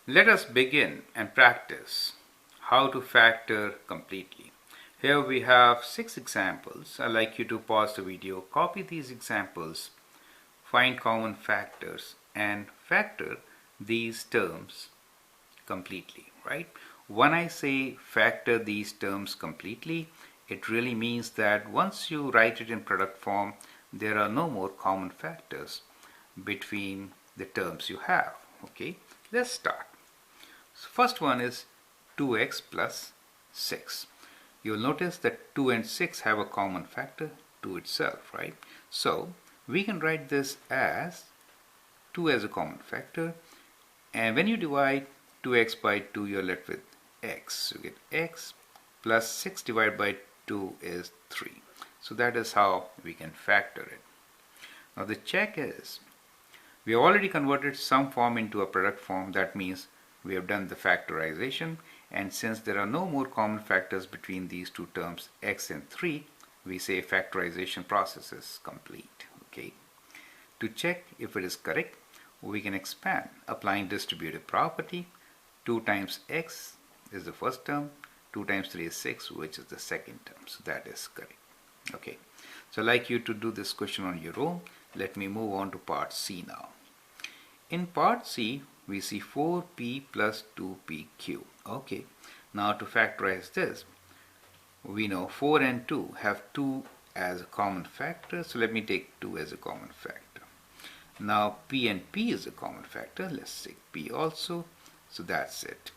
Let us begin and practice how to factor completely. Here we have 6 examples. I'd like you to pause the video, copy these examples, find common factors and factor these terms completely, right? When I say factor these terms completely, it really means that once you write it in product form, there are no more common factors between the terms you have. Okay, let's start. So first one is 2x plus 6. You'll notice that 2 and 6 have a common factor, 2 itself, right? So we can write this as 2 as a common factor, and when you divide 2x by 2, you're left with x. You get x plus 6 divided by 2 is 3. So that is how we can factor it. Now the check is, we have already converted some form into a product form. That means we have done the factorization, and since there are no more common factors between these two terms, x and 3, we say factorization process is complete. Okay. To check if it is correct, we can expand, applying distributive property. 2 times x is the first term, 2 times 3 is 6, which is the second term. So that is correct. Okay. So I'd like you to do this question on your own. Let me move on to part C now. In part C, we see 4p plus 2pq. Okay. Now to factorize this, we know 4 and 2 have 2 as a common factor. So let me take 2 as a common factor. Now p and p is a common factor. Let's take p also. So that's it.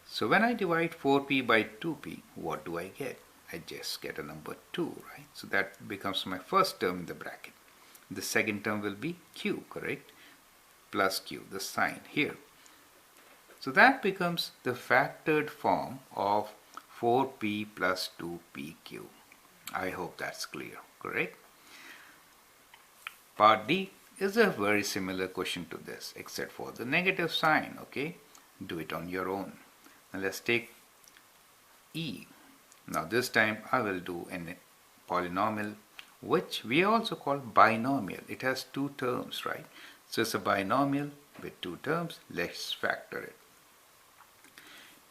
So when I divide 4p by 2p, what do I get? I just get a number 2, right? So that becomes my first term in the bracket. The second term will be q, correct? Plus q, the sign here. So that becomes the factored form of 4p plus 2pq. I hope that's clear, correct? Part D is a very similar question to this, except for the negative sign. Okay, do it on your own. Now let's take E. Now this time I will do a polynomial, which we also call binomial. It has 2 terms, right? So it's a binomial with 2 terms. Let's factor it.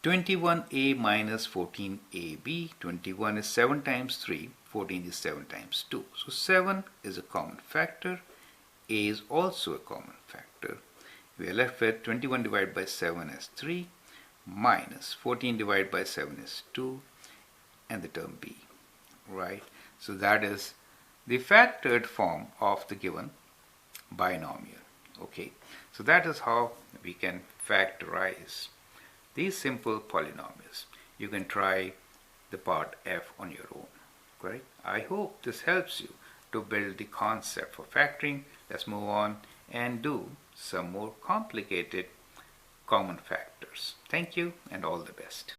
21a minus 14ab. 21 is 7 times 3, 14 is 7 times 2. So 7 is a common factor. A is also a common factor. We are left with 21 divided by 7 is 3, minus 14 divided by 7 is 2, and the term b, right? So that is the factored form of the given binomial. Okay, so that is how we can factorize these simple polynomials. You can try the part F on your own, right? I hope this helps you to build the concept for factoring. Let's move on and do some more complicated common factors. Thank you and all the best.